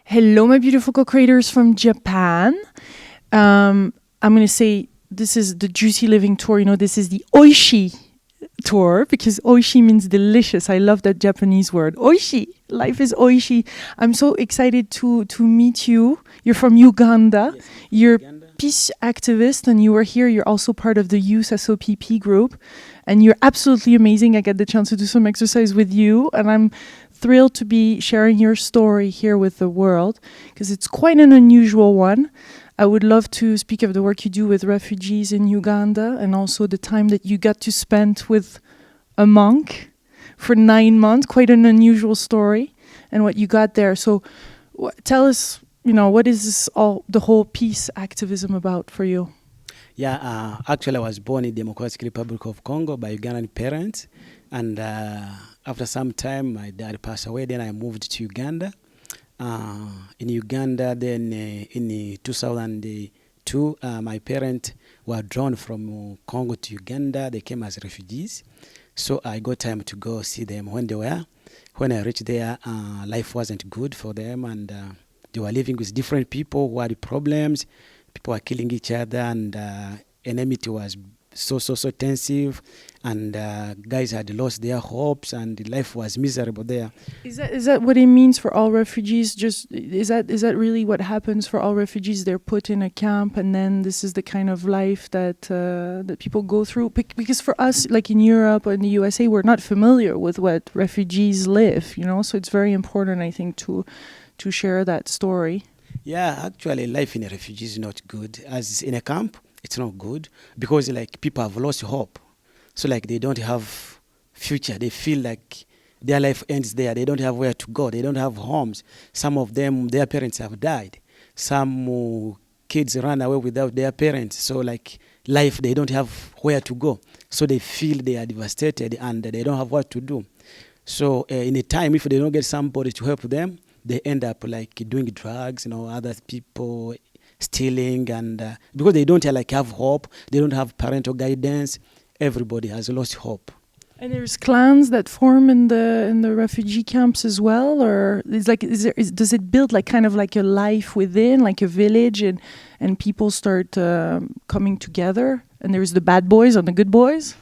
Hello, my beautiful co-creators from Japan. I'm going to say this is the Juicy Living Tour. You know, this is the Oishi tour because Oishi means delicious. I love that Japanese word. Oishi. Life is Oishi. I'm so excited to meet you. You're from Uganda. Yes, You're Uganda. peace activist and you were here. You're also part of the Youth SOPP group and you're absolutely amazing. I get the chance to do some exercise with you and I'm thrilled to be sharing your story here with the world because it's quite an unusual one. I would love to speak of the work you do with refugees in Uganda and also the time that you got to spend with a monk for 9 months, quite an unusual story and what you got there. So tell us, you know, what is this the whole peace activism about for you? Yeah, actually I was born in Democratic Republic of Congo by Ugandan parents. And after some time, my dad passed away. Then I moved to Uganda. In Uganda, then in 2002, my parents were drawn from Congo to Uganda. They came as refugees. So I got time to go see them when they were. When I reached there, life wasn't good for them. And they were living with different people who had problems. People were killing each other. And enmity was so tensive, and guys had lost their hopes, and life was miserable there. Is that what it means for all refugees? Just is that really what happens for all refugees? They're put in a camp, and then this is the kind of life that that people go through. Because for us, like in Europe or in the USA, we're not familiar with what refugees live. You know, so it's very important, I think, to share that story. Yeah, actually, life in a refugee is not good. As in a camp, it's not good because like people have lost hope. So like they don't have future. They feel like their life ends there. They don't have where to go. They don't have homes. Some of them, their parents have died. Some kids run away without their parents. So like life, they don't have where to go. So they feel they are devastated and they don't have what to do. So in a time, if they don't get somebody to help them, they end up like doing drugs, you know, other people stealing, and because they don't like have hope, they don't have parental guidance. Everybody has lost hope. And there's clans that form in the refugee camps as well, or does it build like kind of like a life within, like a village, and people start coming together? And there's the bad boys and the good boys.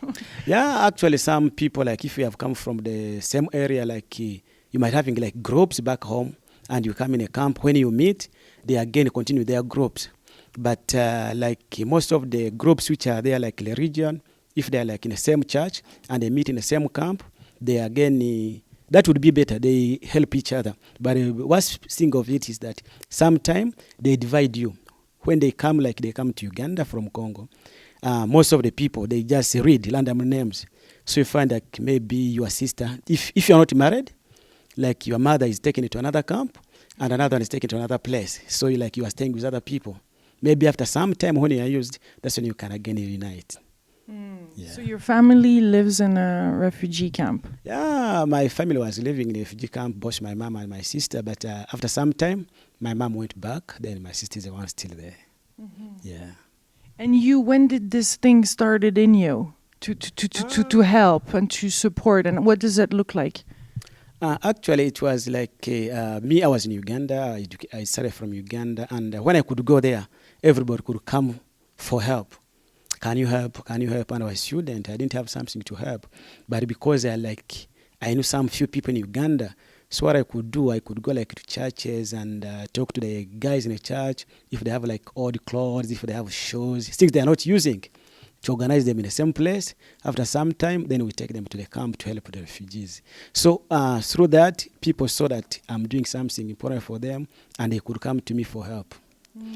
Yeah, actually, some people like if you have come from the same area, like you might having like groups back home, and you come in a camp. When you meet, they again continue their groups. But like most of the groups which are there, like the region, if they're like in the same church and they meet in the same camp, they again, that would be better. They help each other. But the worst thing of it is that sometimes they divide you. When they come, like they come to Uganda from Congo, most of the people, they just read random names. So you find like maybe your sister, if you're not married, like your mother is taken to another camp and another one is taken to another place. So you are staying with other people. Maybe after some time when you are used, that's when you can again reunite. Yeah. So your family lives in a refugee camp? Yeah, my family was living in a refugee camp, both my mom and my sister. But after some time, my mom went back. Then my sister is the one still there. Mm-hmm. Yeah. And you, when did this thing started in you to help and to support? And what does that look like? Actually, it was like me, I was in Uganda. I started from Uganda. And when I could go there, everybody could come for help. Can you help? Can you help? And I was a student. I didn't have something to help. But because I knew some few people in Uganda, so what I could do, I could go like to churches and talk to the guys in the church if they have like old clothes, if they have shoes, things they are not using, to organize them in the same place. After some time, then we take them to the camp to help the refugees. So through that, people saw that I'm doing something important for them, and they could come to me for help.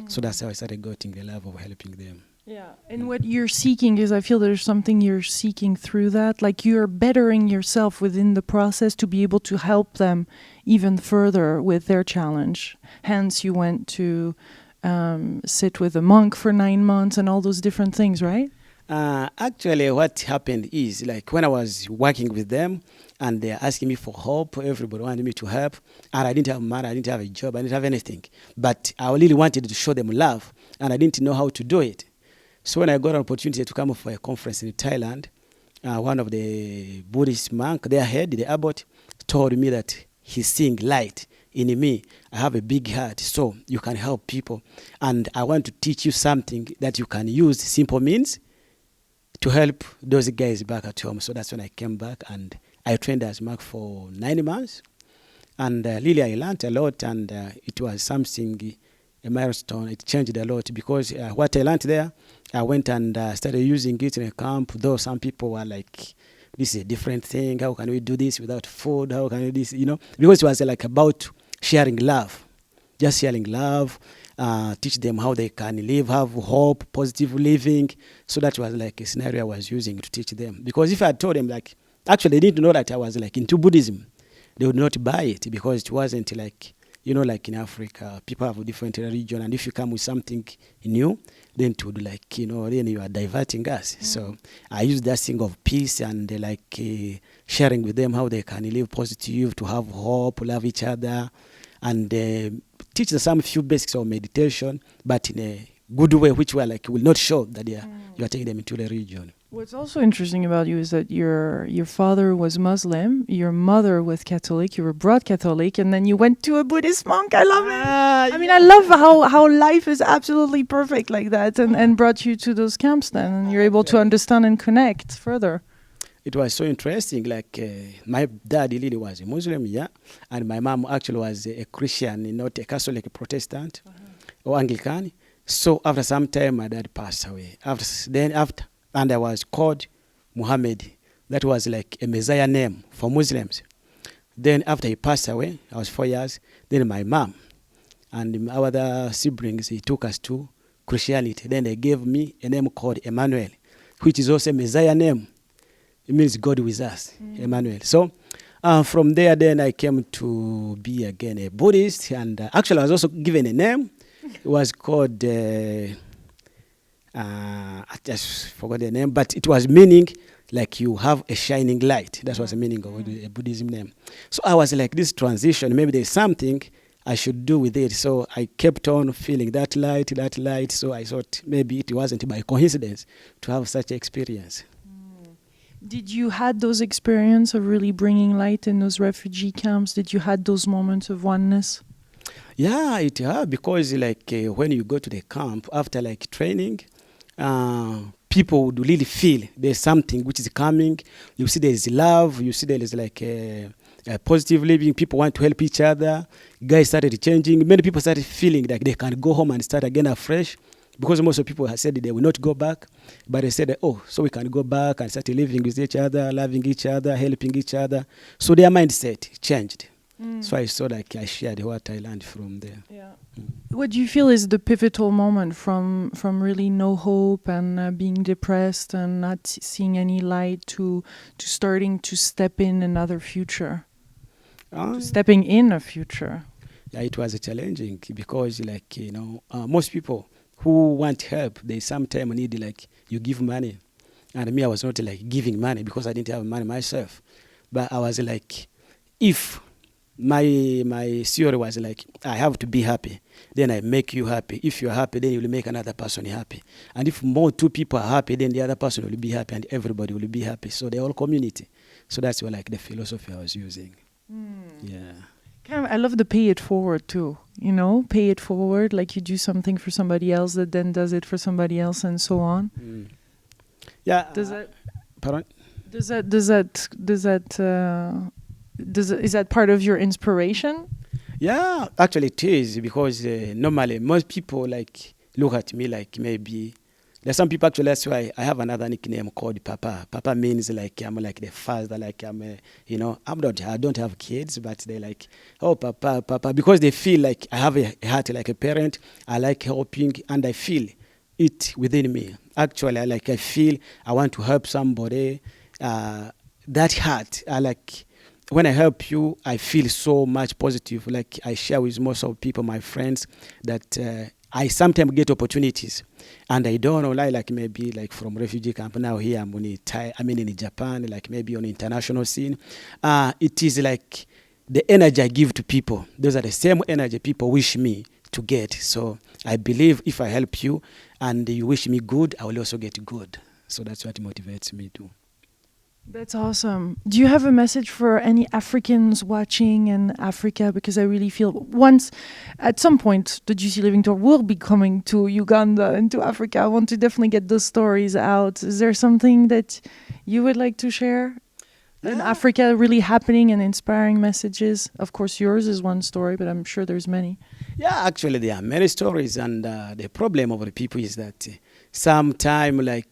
So that's how I started getting the love of helping them. Yeah, and what you're seeking is, I feel there's something you're seeking through that, like you're bettering yourself within the process to be able to help them even further with their challenge. Hence, you went to sit with a monk for 9 months and all those different things, right? Actually, what happened is, like when I was working with them and they're asking me for help, everybody wanted me to help, and I didn't have money, I didn't have a job, I didn't have anything. But I really wanted to show them love, and I didn't know how to do it. So when I got an opportunity to come for a conference in Thailand, one of the Buddhist monk, their head, the abbot, told me that he's seeing light in me, I have a big heart, so you can help people. And I want to teach you something that you can use simple means to help those guys back at home. So that's when I came back, and I trained as monk for 9 months. And really, I learned a lot, and it was something, a milestone. It changed a lot because what I learned there, I went and started using it in a camp, though some people were like, this is a different thing. How can we do this without food? How can we do this? Because it was like about sharing love, just sharing love, teach them how they can live, have hope, positive living. So that was like a scenario I was using to teach them. Because if I told them, like, actually they didn't know that I was like into Buddhism, they would not buy it because it wasn't like, like in Africa, people have a different religion, and if you come with something new, then it would like, then you are diverting us. So I use that thing of peace and sharing with them how they can live positive, to have hope, love each other, and teach them some few basics of meditation, but in a good way, which will not show that you are taking them into the religion. What's also interesting about you is that your father was Muslim, your mother was Catholic, you were brought Catholic, and then you went to a Buddhist monk. I love it. I mean, I love how life is absolutely perfect like that, and brought you to those camps then, and you're able to understand and connect further. It was so interesting. Like my dad really was a Muslim, and my mom actually was a Christian, not a Catholic Protestant or Anglican. So after some time, my dad passed away. And I was called Muhammad. That was like a Messiah name for Muslims. Then after he passed away, I was 4 years. Then my mom and my other siblings, he took us to Christianity. Then they gave me a name called Emmanuel, which is also a Messiah name. It means God with us, Emmanuel. So from there, then I came to be again a Buddhist. And actually, I was also given a name. It was called... I just forgot the name, but it was meaning like you have a shining light. That was the meaning of a Buddhism name. So I was like, this transition, maybe there's something I should do with it. So I kept on feeling that light. So I thought maybe it wasn't by coincidence to have such experience. Did you had those experiences of really bringing light in those refugee camps? Did you had those moments of oneness? Yeah, because like when you go to the camp after like training, people would really feel there's something which is coming. You see there is love. You see there is like a positive living. People want to help each other. Guys started changing. Many people started feeling like they can go home and start again afresh, because most of people have said they will not go back. But they said, so we can go back and start living with each other, loving each other, helping each other. So their mindset changed. So I saw like I shared what I learned from there. Yeah. What do you feel is the pivotal moment from really no hope and being depressed and not seeing any light to starting to step in another future? To stepping in a future. Yeah, it was challenging because like, most people who want help, they sometimes need like you give money. And me, I was not like giving money because I didn't have money myself. But I was like, if my theory was like, I have to be happy, then I make you happy. If you're happy, then you will make another person happy. And if two people are happy, then the other person will be happy and everybody will be happy. So the whole community. So that's what like the philosophy I was using. Yeah. I love the pay it forward too. Pay it forward, like you do something for somebody else that then does it for somebody else and so on. Yeah. Pardon? Is that part of your inspiration? Yeah, actually it is, because normally most people like look at me like maybe there's some people actually, that's why I have another nickname called Papa. Papa means like I'm like the father, like I don't have kids, but they like, oh Papa, because they feel like I have a heart like a parent. I like helping and I feel it within me. Actually, I feel I want to help somebody. That heart, when I help you, I feel so much positive. Like I share with most of people, my friends, that I sometimes get opportunities, and I don't know, like maybe like from refugee camp now here I'm in Japan, like maybe on international scene. It is like the energy I give to people. Those are the same energy people wish me to get. So I believe if I help you and you wish me good, I will also get good. So that's what motivates me too. That's awesome. Do you have a message for any Africans watching in Africa? Because I really feel once, at some point, the GC Living Tour will be coming to Uganda and to Africa. I want to definitely get those stories out. Is there something that you would like to share in Africa really happening and inspiring messages? Of course, yours is one story, but I'm sure there's many. Yeah, actually, there are many stories, and the problem of the people is that sometimes,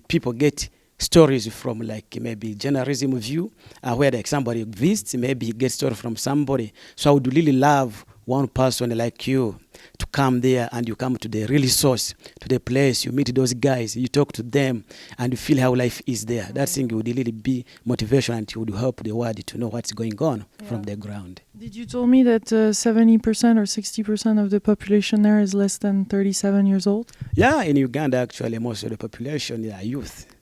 people get stories from like maybe journalism view, where like somebody visits, maybe he gets story from somebody. So I would really love one person like you to come there and you come to the real source, to the place, you meet those guys, you talk to them, and you feel how life is there. That thing would really be motivation and it would help the world to know what's going on from the ground. Did you told me that 70% or 60% of the population there is less than 37 years old? Yeah, in Uganda, actually, most of the population are youth.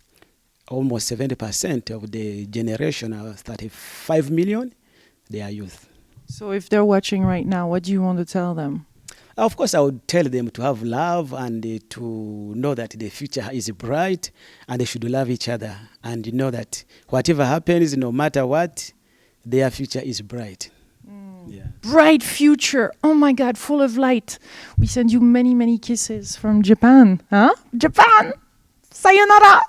Almost 70% of the generation, 35 million, they are youth. So if they're watching right now, what do you want to tell them? Of course, I would tell them to have love and to know that the future is bright and they should love each other and know that whatever happens, no matter what, their future is bright. Yeah. Bright future. Oh my God, full of light. We send you many, many kisses from Japan. Huh? Japan! Sayonara!